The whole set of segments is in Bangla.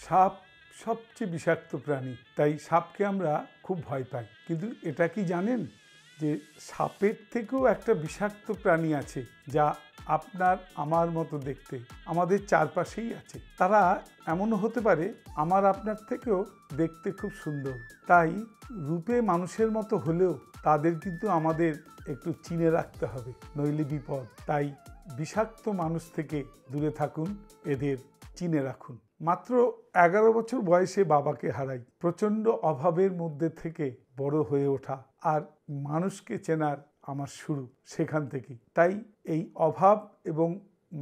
সাপ সবচেয়ে বিষাক্ত প্রাণী, তাই সাপকে আমরা খুব ভয় পাই। কিন্তু এটা কি জানেন যে সাপের থেকেও একটা বিষাক্ত প্রাণী আছে যা আপনার আমার মতো দেখতে, আমাদের চারপাশেই আছে। তারা এমনও হতে পারে আমার আপনার থেকেও দেখতে খুব সুন্দর, তাই রূপে মানুষের মতো হলেও তাদের কিন্তু আমাদের একটু চিনে রাখতে হবে, নইলে বিপদ। তাই বিষাক্ত মানুষ থেকে দূরে থাকুন, এদের চিনে রাখুন। মাত্র 11 বছর বয়সে বাবাকে হারাই। প্রচণ্ড অভাবের মধ্যে থেকে বড় হয়ে ওঠা আর মানুষকে চেনার আমার শুরু সেখান থেকেই। তাই এই অভাব এবং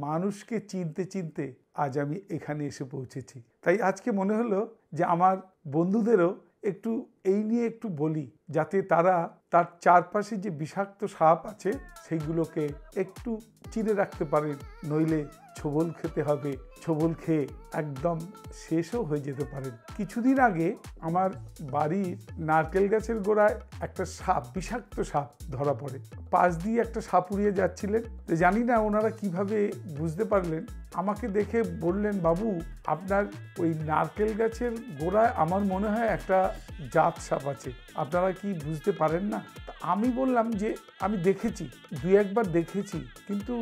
মানুষকে চিনতে চিনতে আজ আমি এখানে এসে পৌঁছেছি। তাই আজকে মনে হলো যে আমার বন্ধুদেরও একটু এই নিয়ে একটু বলি, যাতে তারা তার চারপাশে যে বিষাক্ত সাপ আছে সেইগুলোকে একটু চিনে রাখতে পারেন, নইলে ছোবল খেতে হবে। ছোবল খেয়ে একদম শেষও হয়ে যেতে পারেন। কিছুদিন আগে আমার বাড়ির নারকেল গাছের গোড়ায় একটা সাপ, বিষাক্ত সাপ ধরা পড়ে। পাশ দিয়ে একটা সাপ উড়িয়ে যাচ্ছিলেন, জানি না ওনারা কিভাবে বুঝতে পারলেন। আমাকে দেখে বললেন, বাবু আপনার ওই নারকেল গাছের গোড়ায় আমার মনে হয় একটা জাত সাপ আছে, আপনারা কি বুঝতে পারেন না? আমি বললাম যে আমি দেখেছি, দুই একবার দেখেছি, কিন্তু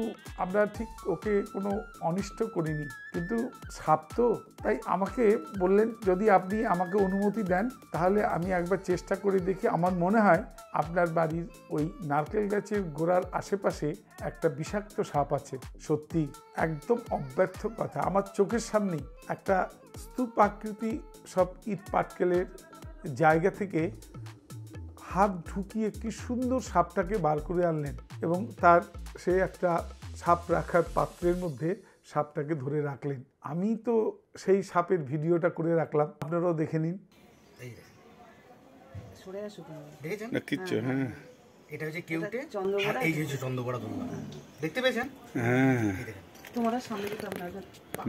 আমরা ঠিক ওকে কোনো অনিষ্ট করিনি, কিন্তু সাপ তো। তাই আমাকে বললেন, যদি আপনি আমাকে অনুমতি দেন তাহলে আমি একবার চেষ্টা করে দেখি। আমার মনে হয় আপনার বাড়ির ওই নারকেল গাছের গোড়ার আশেপাশে একটা বিষাক্ত সাপ আছে। সত্যি একদম অব্যর্থ কথা, আমার চোখের সামনেই একটা স্তূপ আকৃতি সব ইট পাটকেলের জায়গা থেকে হাত ঢুকিয়ে কি সুন্দর সাপটাকে বার করে আনলেন এবং তার সে একটা সাপ রাখার পাত্রের মধ্যে সাপটাকে ধরে রাখলেন। আমি তো সেই সাপের ভিডিওটা করে রাখলাম, আপনারাও দেখে নিন। কিচ্ছু, হ্যাঁ, এটা হচ্ছে কেউটে, এই যে চন্দ্রবড়া দুর্গা দেখতে পেয়েছেন? হ্যাঁ, তোমার সামনে যেটা আপনার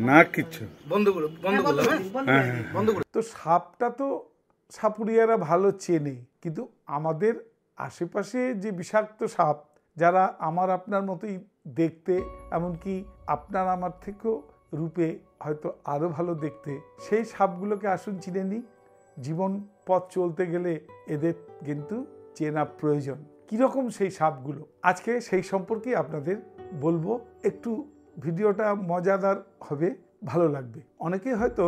না কিচ্ছু, বন্ধ করলাম, বন্ধ করে। তো সাপটা তো সাপুরিয়ারা ভালো চেনে, কিন্তু আমাদের আশেপাশে যে বিষাক্ত সাপ, যারা আমার আপনার মতোই দেখতে, এমনকি আপনার আমার থেকেও রূপে হয়তো আরও ভালো দেখতে, সেই সাপগুলোকে আসুন চিনে নিই। জীবন পথ চলতে গেলে এদের কিন্তু চেনা প্রয়োজন। কীরকম সেই সাপগুলো, আজকে সেই সম্পর্কে আপনাদের বলবো। একটু ভিডিওটা মজাদার হবে, ভালো লাগবে। অনেকে হয়তো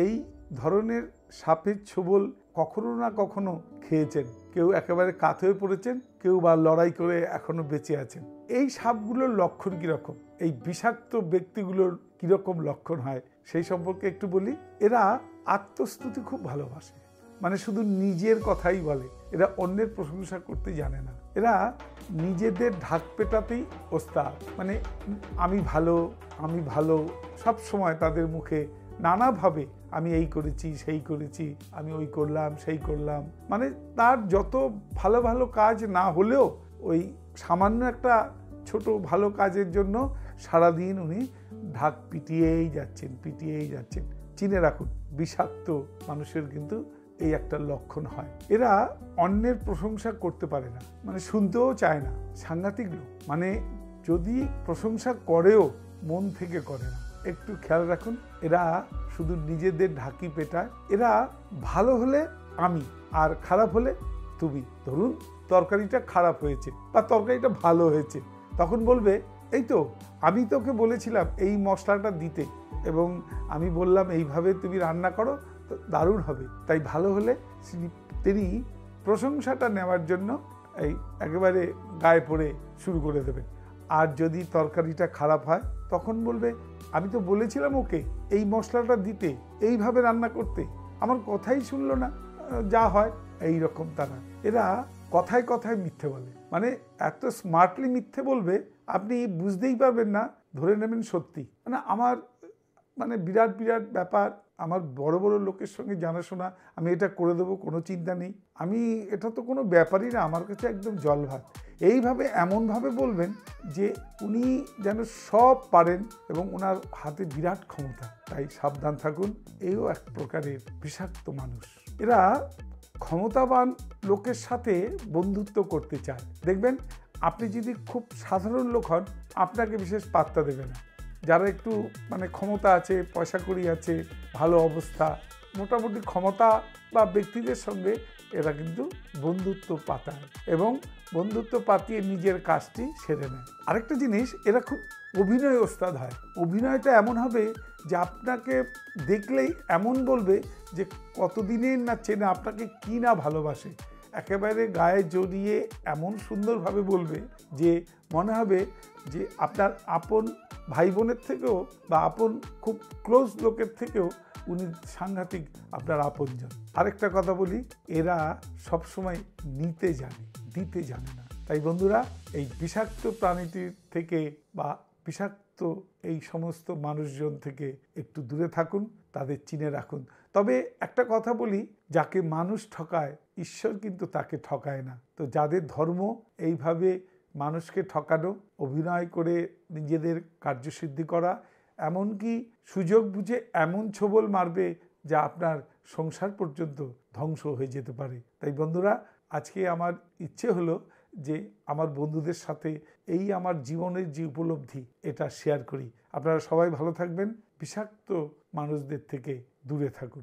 এই ধরনের সাপের ছোবল কখনো না কখনো খেয়েছেন, কেউ একেবারে কাত হয়ে পড়েছেন, কেউ বা লড়াই করে এখনো বেঁচে আছেন। এই সাপগুলোর লক্ষণ কীরকম, এই বিষাক্ত ব্যক্তিগুলোর কীরকম লক্ষণ হয় সেই সম্পর্কে একটু বলি। এরা আত্মস্তুতি খুব ভালোবাসে, মানে শুধু নিজের কথাই বলে, এরা অন্যের প্রশংসা করতে জানে না। এরা নিজেদের ঢাক পেটাতেই ওস্তাদ, মানে আমি ভালো, আমি ভালো, সব সময় তাদের মুখে নানাভাবে আমি এই করেছি, সেই করেছি, আমি ওই করলাম, সেই করলাম। মানে তার যত ভালো ভালো কাজ না হলেও ওই সামান্য একটা ছোট ভালো কাজের জন্য সারাদিন উনি ঢাক পিটিয়েই যাচ্ছেন, পিটিয়েই যাচ্ছেন। চিনে রাখুন, বিষাক্ত মানুষের কিন্তু এই একটা লক্ষণ হয়। এরা অন্যের প্রশংসা করতে পারে না, মানে শুনতেও চায় না। সাংঘাতিক লোক, মানে যদি প্রশংসা করেও মন থেকে করে না। একটু খেয়াল রাখুন, এরা শুধু নিজেদের ঢাকি পেটায়। এরা ভালো হলে আমি, আর খারাপ হলে তুমি। ধরুন তরকারিটা খারাপ হয়েছে বা তরকারিটা ভালো হয়েছে, তখন বলবে, এই তো আমি তোকে বলেছিলাম এই মশলাটা দিতে, এবং আমি বললাম এইভাবে তুমি রান্না করো, তো দারুণ হবে। তাই ভালো হলে তিনি প্রশংসাটা নেওয়ার জন্য এই একেবারে গায়ে পড়ে শুরু করে দেবেন। আর যদি তরকারিটা খারাপ হয় তখন বলবে, আমি তো বলেছিলাম ওকে এই মশলাটা দিতে, এইভাবে রান্না করতে, আমার কথাই শুনলো না। যা হয় এই রকম তারা। এরা কথায় কথায় মিথ্যে বলে, মানে এত স্মার্টলি মিথ্যে বলবে আপনি বুঝতেই পারবেন না, ধরে নেবেন সত্যি। মানে বিরাট বিরাট ব্যাপার। আমার বড় বড় লোকের সঙ্গে জানাশোনা, আমি এটা করে দেবো, কোনো চিন্তা নেই, আমি এটা তো কোনো ব্যাপারই না, আমার কাছে একদম জল ভাত। এইভাবে এমনভাবে বলবেন যে উনি যেন সব পারেন এবং ওনার হাতে বিরাট ক্ষমতা। তাই সাবধান থাকুন, এও এক প্রকারের বিষাক্ত মানুষ। এরা ক্ষমতাবান লোকের সাথে বন্ধুত্ব করতে চায়। দেখবেন আপনি যদি খুব সাধারণ লোক হন, আপনাকে বিশেষ পাত্তা দেবে না। যারা একটু মানে ক্ষমতা আছে, পয়সা কড়ি আছে, ভালো অবস্থা, মোটামুটি ক্ষমতা বা ব্যক্তিদের সঙ্গে এরা কিন্তু বন্ধুত্ব পাতায় এবং বন্ধুত্ব পাতিয়ে নিজের কাজটি সেরে নেয়। আরেকটা জিনিস, এরা খুব অভিনয় ওস্তাদ হয়। অভিনয়টা এমন হবে যে আপনাকে দেখলেই এমন বলবে যে কতদিনের না চেনে, আপনাকে কি না ভালোবাসে, একেবারে গায়ে জড়িয়ে এমন সুন্দরভাবে বলবে যে মনে হবে যে আপনার আপন ভাই বোনের থেকেও বা আপন খুব ক্লোজ লোকের থেকেও উনি সাংঘাতিক আপনার আপনজন। আরেকটা কথা বলি, এরা সবসময় নিতে জানে, দিতে জানে না। তাই বন্ধুরা, এই বিষাক্ত প্রাণীটির থেকে বা বিষাক্ত এই সমস্ত মানুষজন থেকে একটু দূরে থাকুন, তাদের চিনে রাখুন। তবে একটা কথা বলি, যাকে মানুষ ঠকায় ঈশ্বর কিন্তু তাকে ঠকায় না। তো যাদের ধর্ম এইভাবে মানুষকে ঠকানো, অভিনয় করে নিজেদের কার্যসিদ্ধি করা, এমনকি সুযোগ বুঝে এমন ছোবল মারবে যা আপনার সংসার পর্যন্ত ধ্বংস হয়ে যেতে পারে। তাই বন্ধুরা, আজকে আমার ইচ্ছে হলো যে আমার বন্ধুদের সাথে এই আমার জীবনের যে উপলব্ধি এটা শেয়ার করি। আপনারা সবাই ভালো থাকবেন, বিষাক্ত মানুষদের থেকে দূরে থাকুন।